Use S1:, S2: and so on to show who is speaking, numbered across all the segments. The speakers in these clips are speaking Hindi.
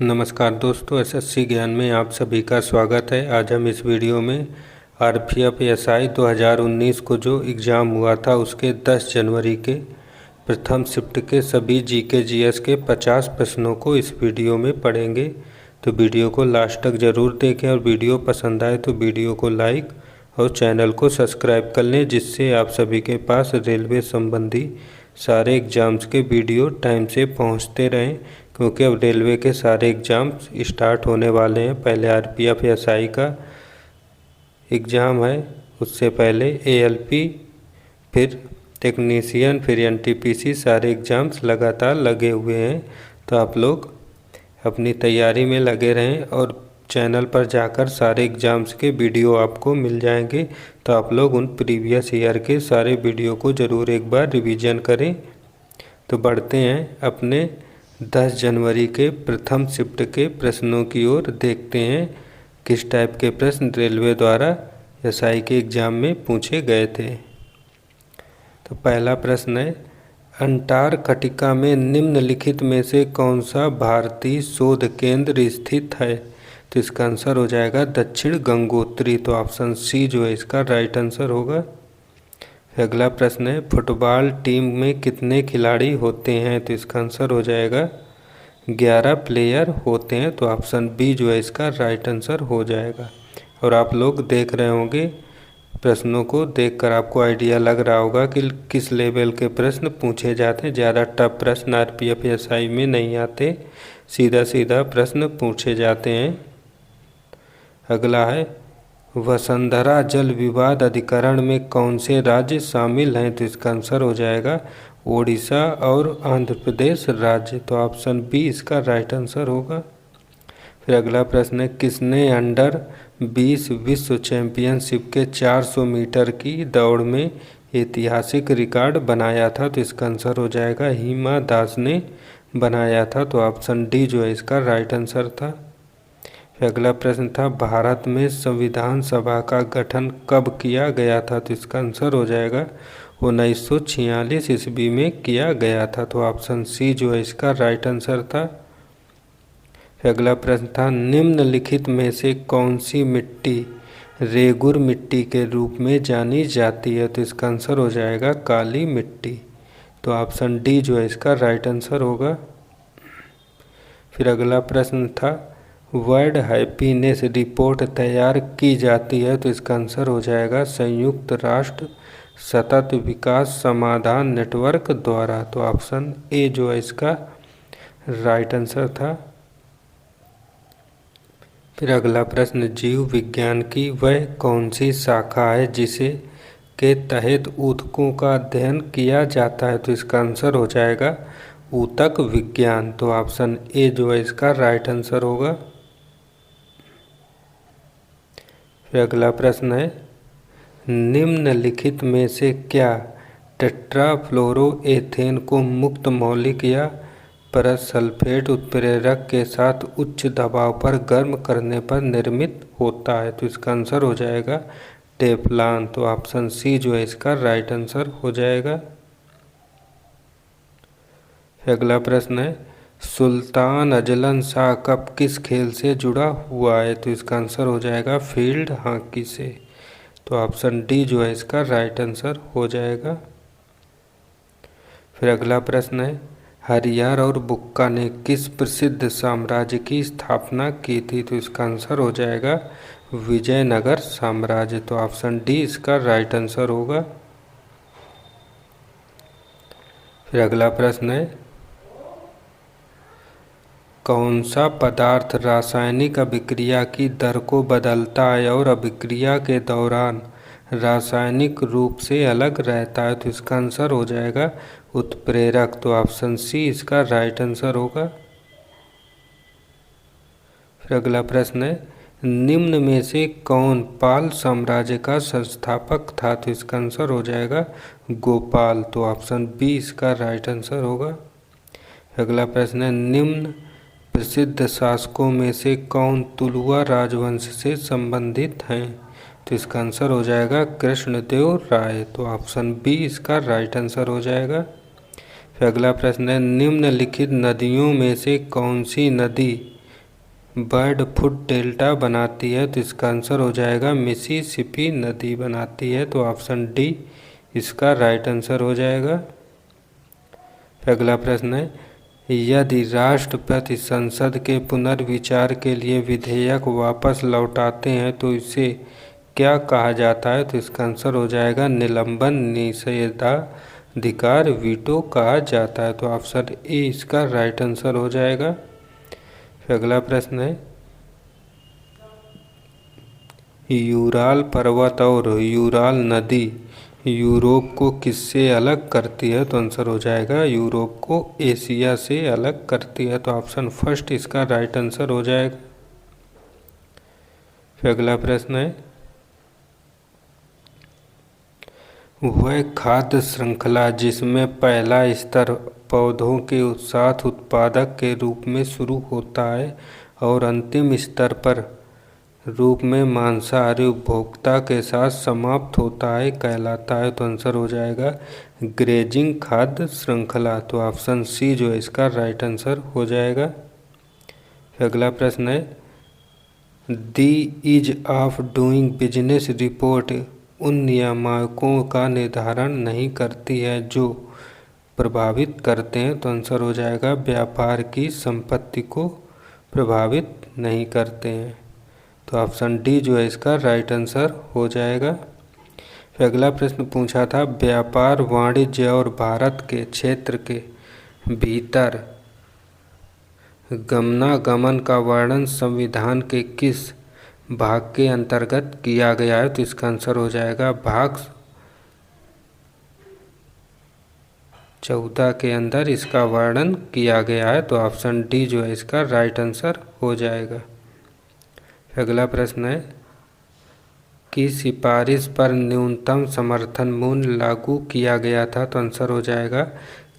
S1: नमस्कार दोस्तों, एसएससी ज्ञान में आप सभी का स्वागत है। आज हम इस वीडियो में आरपीएफ एसआई 2019 को जो एग्ज़ाम हुआ था उसके 10 जनवरी के प्रथम शिफ्ट के सभी जीके जीएस के 50 प्रश्नों को इस वीडियो में पढ़ेंगे। तो वीडियो को लास्ट तक ज़रूर देखें और वीडियो पसंद आए तो वीडियो को लाइक और चैनल को सब्सक्राइब कर लें, जिससे आप सभी के पास रेलवे संबंधी सारे एग्ज़ाम्स के वीडियो टाइम से पहुंचते रहें, क्योंकि अब रेलवे के सारे एग्ज़ाम्स स्टार्ट होने वाले हैं। पहले आरपीएफ एसआई का एग्ज़ाम है, उससे पहले एएलपी, फिर टेक्नीशियन, फिर एनटीपीसी, सारे एग्ज़ाम्स लगातार लगे हुए हैं। तो आप लोग अपनी तैयारी में लगे रहें और चैनल पर जाकर सारे एग्ज़ाम्स के वीडियो आपको मिल जाएंगे। तो आप लोग उन प्रीवियस ईयर के सारे वीडियो को ज़रूर एक बार रिवीजन करें। तो बढ़ते हैं अपने 10 जनवरी के प्रथम शिफ्ट के प्रश्नों की ओर। देखते हैं किस टाइप के प्रश्न रेलवे द्वारा एसआई के एग्ज़ाम में पूछे गए थे। तो पहला प्रश्न है, अंटार्कटिका में निम्नलिखित में से कौन सा भारतीय शोध केंद्र स्थित है? तो इसका आंसर हो जाएगा दक्षिण गंगोत्री। तो ऑप्शन सी जो है इसका राइट आंसर होगा। अगला प्रश्न है, फुटबॉल टीम में कितने खिलाड़ी होते हैं? तो इसका आंसर हो जाएगा 11 प्लेयर होते हैं। तो ऑप्शन बी जो है इसका राइट आंसर हो जाएगा। और आप लोग देख रहे होंगे, प्रश्नों को देखकर आपको आइडिया लग रहा होगा कि किस लेवल के प्रश्न पूछे जाते हैं। ज़्यादा टफ प्रश्न आरपीएफ एसआई में नहीं आते, सीधा सीधा प्रश्न पूछे जाते हैं। अगला है, वसुंधरा जल विवाद अधिकरण में कौन से राज्य शामिल हैं? तो इसका आंसर हो जाएगा ओडिशा और आंध्र प्रदेश राज्य। तो ऑप्शन बी इसका राइट आंसर होगा। फिर अगला प्रश्न है, किसने अंडर 20 विश्व चैंपियनशिप के 400 मीटर की दौड़ में ऐतिहासिक रिकॉर्ड बनाया था? तो इसका आंसर हो जाएगा हिमा दास ने बनाया था। तो ऑप्शन डी जो है इसका राइट आंसर था। फिर अगला प्रश्न था, भारत में संविधान सभा का गठन कब किया गया था? तो इसका आंसर हो जाएगा 1946 ईस्वी में किया गया था। तो ऑप्शन सी जो है इसका राइट आंसर था। फिर अगला प्रश्न था, निम्नलिखित में से कौन सी मिट्टी रेगुर मिट्टी के रूप में जानी जाती है? तो इसका आंसर हो जाएगा काली मिट्टी। तो ऑप्शन डी जो है इसका राइट आंसर होगा। फिर अगला प्रश्न था, वर्ल्ड हैप्पीनेस रिपोर्ट तैयार की जाती है? तो इसका आंसर हो जाएगा संयुक्त राष्ट्र सतत विकास समाधान नेटवर्क द्वारा। तो ऑप्शन ए जो है इसका राइट आंसर था। फिर अगला प्रश्न, जीव विज्ञान की वह कौन सी शाखा है जिसे के तहत ऊतकों का अध्ययन किया जाता है? तो इसका आंसर हो जाएगा ऊतक विज्ञान। तो ऑप्शन ए जो है इसका राइट आंसर होगा। फिर अगला प्रश्न है, निम्नलिखित में से क्या टेट्राफ्लोरोएथेन को मुक्त मौलिक या परत सल्फेट उत्प्रेरक के साथ उच्च दबाव पर गर्म करने पर निर्मित होता है? तो इसका आंसर हो जाएगा टेफ्लॉन। तो ऑप्शन सी जो है इसका राइट आंसर हो जाएगा। फिर अगला प्रश्न है, सुल्तान अजलन शाह कप किस खेल से जुड़ा हुआ है? तो इसका आंसर हो जाएगा फील्ड हॉकी से। तो ऑप्शन डी जो है इसका राइट आंसर हो जाएगा। फिर अगला प्रश्न है, हरियार और बुक्का ने किस प्रसिद्ध साम्राज्य की स्थापना की थी? तो इसका आंसर हो जाएगा विजयनगर साम्राज्य। तो ऑप्शन डी इसका राइट आंसर होगा। फिर अगला प्रश्न है, कौन सा पदार्थ रासायनिक अभिक्रिया की दर को बदलता है और अभिक्रिया के दौरान रासायनिक रूप से अलग रहता है? तो इसका आंसर हो जाएगा उत्प्रेरक। तो ऑप्शन सी इसका राइट आंसर होगा। फिर अगला प्रश्न है, निम्न में से कौन पाल साम्राज्य का संस्थापक था? तो इसका आंसर हो जाएगा गोपाल। तो ऑप्शन बी इसका राइट आंसर होगा। अगला प्रश्न है, निम्न प्रसिद्ध शासकों में से कौन तुलुआ राजवंश से संबंधित हैं? तो इसका आंसर हो जाएगा कृष्णदेव राय। तो ऑप्शन बी इसका राइट आंसर हो जाएगा। फिर अगला प्रश्न है, निम्नलिखित नदियों में से कौन सी नदी बर्ड फुट डेल्टा बनाती है? तो इसका आंसर हो जाएगा मिसिसिपी नदी बनाती है। तो ऑप्शन डी इसका राइट आंसर हो जाएगा। अगला प्रश्न है, यदि राष्ट्रपति संसद के पुनर्विचार के लिए विधेयक वापस लौटाते हैं तो इसे क्या कहा जाता है? तो इसका आंसर हो जाएगा निलंबन, निषेधाधिकार, वीटो कहा जाता है। तो ऑप्शन ए इसका राइट आंसर हो जाएगा। अगला प्रश्न है, यूराल पर्वत और यूराल नदी यूरोप को किससे अलग करती है? तो आंसर हो जाएगा यूरोप को एशिया से अलग करती है। तो ऑप्शन फर्स्ट इसका राइट आंसर हो जाएगा। अगला प्रश्न है, वह खाद्य श्रृंखला जिसमें पहला स्तर पौधों के साथ उत्पादक के रूप में शुरू होता है और अंतिम स्तर पर रूप में मांसाहारी उपभोक्ता के साथ समाप्त होता है कहलाता है? तो आंसर हो जाएगा ग्रेजिंग खाद्य श्रृंखला। तो ऑप्शन सी जो है इसका राइट आंसर हो जाएगा। अगला प्रश्न है, the ease of doing business report उन नियामकों का निर्धारण नहीं करती है जो प्रभावित करते हैं? तो आंसर हो जाएगा व्यापार की संपत्ति को प्रभावित नहीं करते हैं। तो ऑप्शन डी जो है इसका राइट आंसर हो जाएगा। फिर अगला प्रश्न पूछा था, व्यापार, वाणिज्य और भारत के क्षेत्र के भीतर गमनागमन का वर्णन संविधान के किस भाग के अंतर्गत किया गया है? तो इसका आंसर हो जाएगा भाग 14 के अंदर इसका वर्णन किया गया है। तो ऑप्शन डी जो है इसका राइट आंसर हो जाएगा। अगला प्रश्न है, कि सिफारिश पर न्यूनतम समर्थन मूल्य लागू किया गया था? तो आंसर हो जाएगा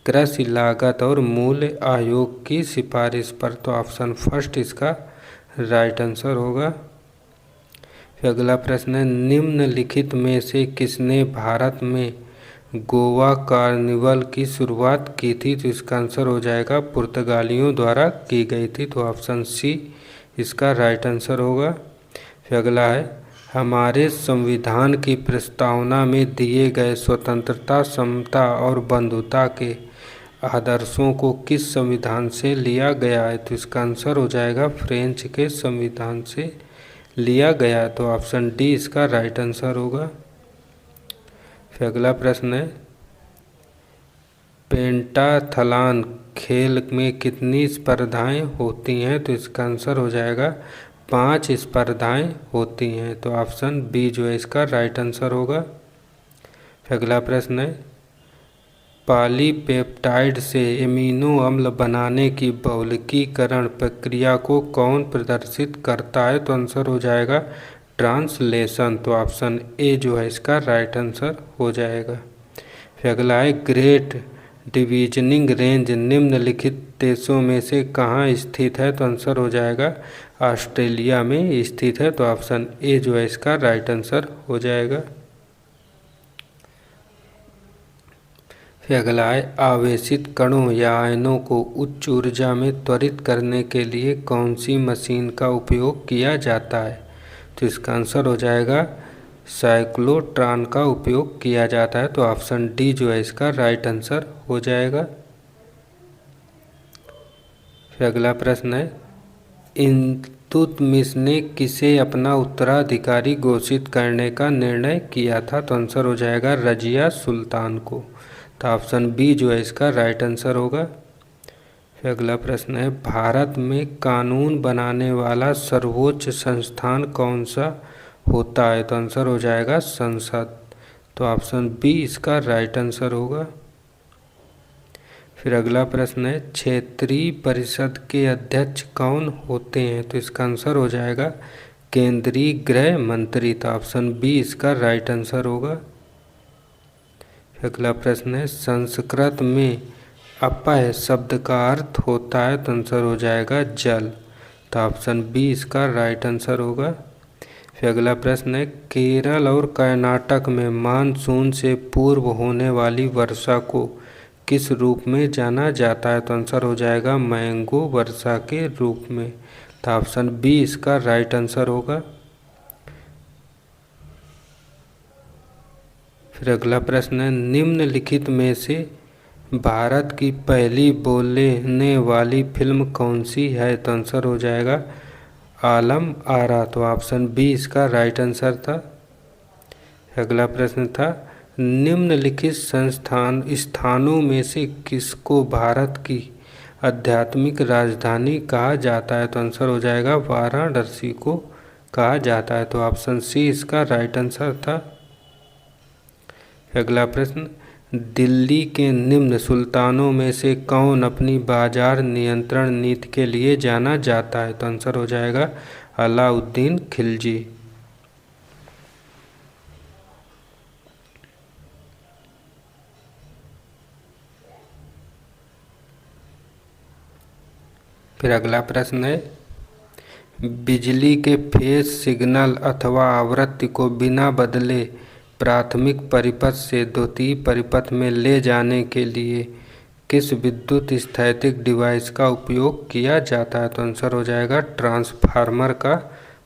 S1: कृषि लागत और मूल्य आयोग की सिफारिश पर। तो ऑप्शन फर्स्ट इसका राइट आंसर होगा। अगला प्रश्न है, निम्नलिखित में से किसने भारत में गोवा कार्निवल की शुरुआत की थी? तो इसका आंसर हो जाएगा पुर्तगालियों द्वारा की गई थी। तो ऑप्शन सी इसका राइट आंसर होगा। फिर अगला है, हमारे संविधान की प्रस्तावना में दिए गए स्वतंत्रता, समता और बंधुता के आदर्शों को किस संविधान से लिया गया है? तो इसका आंसर हो जाएगा फ्रेंच के संविधान से लिया गया। तो ऑप्शन डी इसका राइट आंसर होगा। फिर अगला प्रश्न है, पेंटाथलॉन खेल में कितनी स्पर्धाएं होती हैं? तो इसका आंसर हो जाएगा 5 स्पर्धाएं होती हैं। तो ऑप्शन बी जो है इसका राइट आंसर होगा। फिर अगला प्रश्न है, पॉलीपेप्टाइड से एमिनो अम्ल बनाने की बहुलकीकरण प्रक्रिया को कौन प्रदर्शित करता है? तो आंसर हो जाएगा ट्रांसलेशन। तो ऑप्शन ए जो है इसका राइट आंसर हो जाएगा। फिर अगला है, ग्रेट डिवीजनिंग रेंज निम्नलिखित देशों में से कहाँ स्थित है? तो आंसर हो जाएगा ऑस्ट्रेलिया में स्थित है। तो ऑप्शन ए जो है इसका राइट आंसर हो जाएगा। फिर अगला है, आवेशित कणों या आयनों को उच्च ऊर्जा में त्वरित करने के लिए कौन सी मशीन का उपयोग किया जाता है? तो इसका आंसर हो जाएगा साइक्लोट्रॉन का उपयोग किया जाता है। तो ऑप्शन डी जो है इसका राइट आंसर हो जाएगा। फिर अगला प्रश्न है, इल्तुतमिश ने किसे अपना उत्तराधिकारी घोषित करने का निर्णय किया था? तो आंसर हो जाएगा रजिया सुल्तान को। तो ऑप्शन बी जो है इसका राइट आंसर होगा। फिर अगला प्रश्न है, भारत में कानून बनाने वाला सर्वोच्च संस्थान कौन सा होता है? तो आंसर हो जाएगा संसद। तो ऑप्शन बी इसका राइट आंसर होगा। फिर अगला प्रश्न है, क्षेत्रीय परिषद के अध्यक्ष कौन होते हैं? तो इसका आंसर हो जाएगा केंद्रीय गृह मंत्री। तो ऑप्शन बी इसका राइट आंसर होगा। अगला प्रश्न है, संस्कृत में अपह शब्द का अर्थ होता है? तो आंसर हो जाएगा जल। तो ऑप्शन बी इसका राइट आंसर होगा। फिर अगला प्रश्न है, केरल और कर्नाटक में मानसून से पूर्व होने वाली वर्षा को किस रूप में जाना जाता है? तो आंसर हो जाएगा मैंगो वर्षा के रूप में। तो ऑप्शन बी इसका राइट आंसर होगा। फिर अगला प्रश्न है, निम्नलिखित में से भारत की पहली बोलने वाली फिल्म कौन सी है? तो आंसर हो जाएगा आलम आरा। तो ऑप्शन बी इसका राइट आंसर था। अगला प्रश्न था, निम्नलिखित स्थानों में से किसको भारत की आध्यात्मिक राजधानी कहा जाता है? तो आंसर हो जाएगा वाराणसी को कहा जाता है। तो ऑप्शन सी इसका राइट आंसर था। अगला प्रश्न, दिल्ली के निम्न सुल्तानों में से कौन अपनी बाजार नियंत्रण नीति के लिए जाना जाता है? तो आंसर हो जाएगा अलाउद्दीन खिलजी। फिर अगला प्रश्न है, बिजली के फेज सिग्नल अथवा आवृत्ति को बिना बदले प्राथमिक परिपथ से द्वितीय परिपथ में ले जाने के लिए किस विद्युत स्थैतिक डिवाइस का उपयोग किया जाता है? तो आंसर हो जाएगा ट्रांसफार्मर का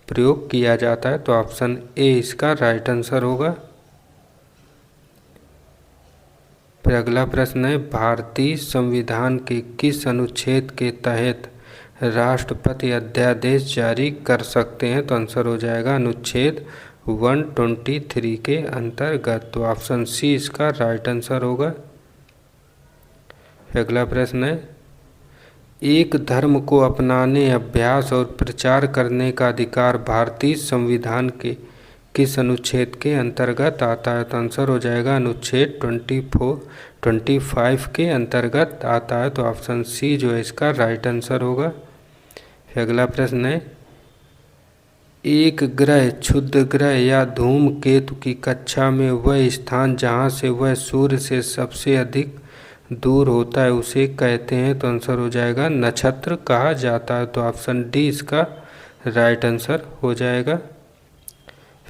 S1: प्रयोग किया जाता है। तो ऑप्शन ए इसका राइट आंसर होगा। फिर अगला प्रश्न है, भारतीय संविधान के किस अनुच्छेद के तहत राष्ट्रपति अध्यादेश जारी कर सकते हैं? तो आंसर हो जाएगा अनुच्छेद 123 के अंतर्गत। तो ऑप्शन सी इसका राइट आंसर होगा। अगला प्रश्न है, एक धर्म को अपनाने, अभ्यास और प्रचार करने का अधिकार भारतीय संविधान के किस अनुच्छेद के अंतर्गत आता है? तो आंसर हो जाएगा अनुच्छेद 25 के अंतर्गत आता है। तो ऑप्शन सी जो है इसका राइट आंसर होगा। अगला प्रश्न है, एक ग्रह, क्षुद्र ग्रह या धूमकेतु की कक्षा में वह स्थान जहां से वह सूर्य से सबसे अधिक दूर होता है उसे कहते हैं? तो आंसर हो जाएगा नक्षत्र कहा जाता है। तो ऑप्शन डी इसका राइट आंसर हो जाएगा।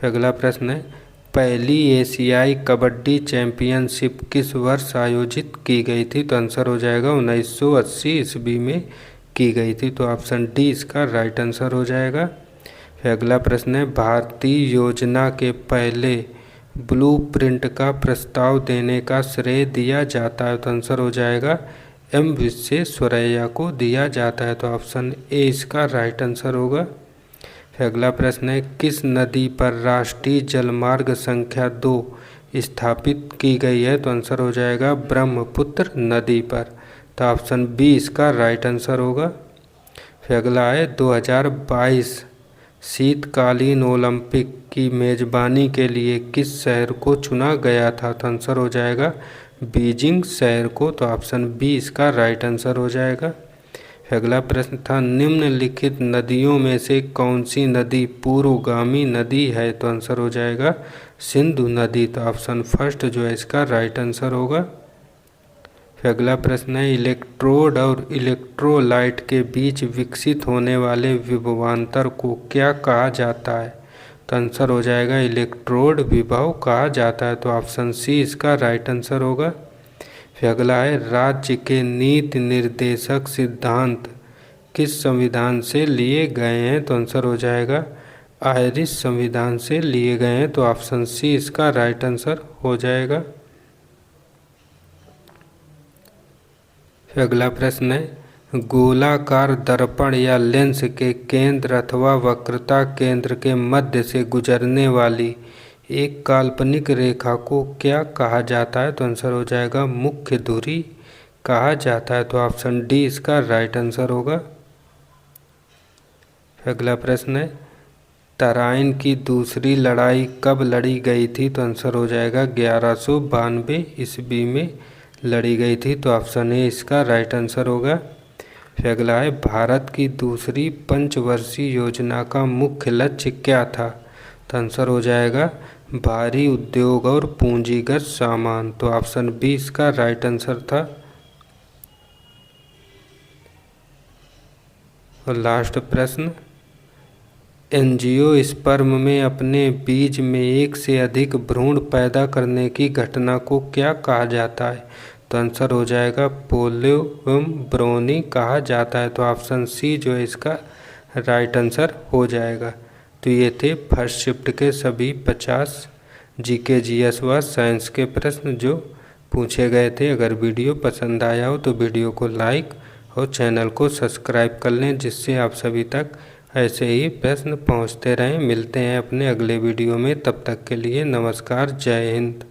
S1: अगला प्रश्न है, पहली एशियाई कबड्डी चैंपियनशिप किस वर्ष आयोजित की गई थी? तो आंसर हो जाएगा 1980 ईस्वी में की गई थी। तो ऑप्शन डी इसका राइट आंसर हो जाएगा। अगला प्रश्न है, भारतीय योजना के पहले ब्लूप्रिंट का प्रस्ताव देने का श्रेय दिया जाता है? तो आंसर हो जाएगा एम विश्वेश्वरैया को दिया जाता है। तो ऑप्शन ए इसका राइट आंसर होगा। अगला प्रश्न है, किस नदी पर राष्ट्रीय जलमार्ग संख्या 2 स्थापित की गई है? तो आंसर हो जाएगा ब्रह्मपुत्र नदी पर। तो ऑप्शन बी इसका राइट आंसर होगा। अगला है, 2022 शीतकालीन ओलंपिक की मेजबानी के लिए किस शहर को चुना गया था? तो आंसर हो जाएगा बीजिंग शहर को। तो ऑप्शन बी इसका राइट आंसर हो जाएगा। अगला प्रश्न था, निम्नलिखित नदियों में से कौन सी नदी पूर्वगामी नदी है? तो आंसर हो जाएगा सिंधु नदी। तो ऑप्शन फर्स्ट जो है इसका राइट आंसर होगा। अगला प्रश्न है, इलेक्ट्रोड और इलेक्ट्रोलाइट के बीच विकसित होने वाले विभवांतर को क्या कहा जाता है? तो आंसर हो जाएगा इलेक्ट्रोड विभव कहा जाता है। तो ऑप्शन सी इसका राइट आंसर होगा। अगला है, राज्य के नीति निर्देशक सिद्धांत किस संविधान से लिए गए हैं? तो आंसर हो जाएगा आयरिश संविधान से लिए गए हैं। तो ऑप्शन सी इसका राइट आंसर हो जाएगा। अगला प्रश्न है, गोलाकार दर्पण या लेंस के केंद्र अथवा वक्रता केंद्र के मध्य से गुजरने वाली एक काल्पनिक रेखा को क्या कहा जाता है? तो आंसर हो जाएगा मुख्य धुरी कहा जाता है। तो ऑप्शन डी इसका राइट आंसर होगा। अगला प्रश्न है, तराइन की दूसरी लड़ाई कब लड़ी गई थी? तो आंसर हो जाएगा 1192 ईस्वी में लड़ी गई थी। तो ऑप्शन ए इसका राइट आंसर होगा। अगला है, भारत की दूसरी पंचवर्षीय योजना का मुख्य लक्ष्य क्या था? तो आंसर हो जाएगा भारी उद्योग और पूंजीगत सामान। तो ऑप्शन बी इसका राइट आंसर था। और लास्ट प्रश्न, एंजियोस्पर्म में अपने बीज में एक से अधिक भ्रूण पैदा करने की घटना को क्या कहा जाता है? तो आंसर हो जाएगा पोलियोम्ब्रोनी कहा जाता है। तो ऑप्शन सी जो है इसका राइट आंसर हो जाएगा। तो ये थे फर्स्ट शिफ्ट के सभी 50 जीके जीएस व साइंस के प्रश्न जो पूछे गए थे। अगर वीडियो पसंद आया हो तो वीडियो को लाइक और चैनल को सब्सक्राइब कर लें, जिससे आप सभी तक ऐसे ही प्रश्न पहुंचते रहें। मिलते हैं अपने अगले वीडियो में, तब तक के लिए नमस्कार, जय हिंद।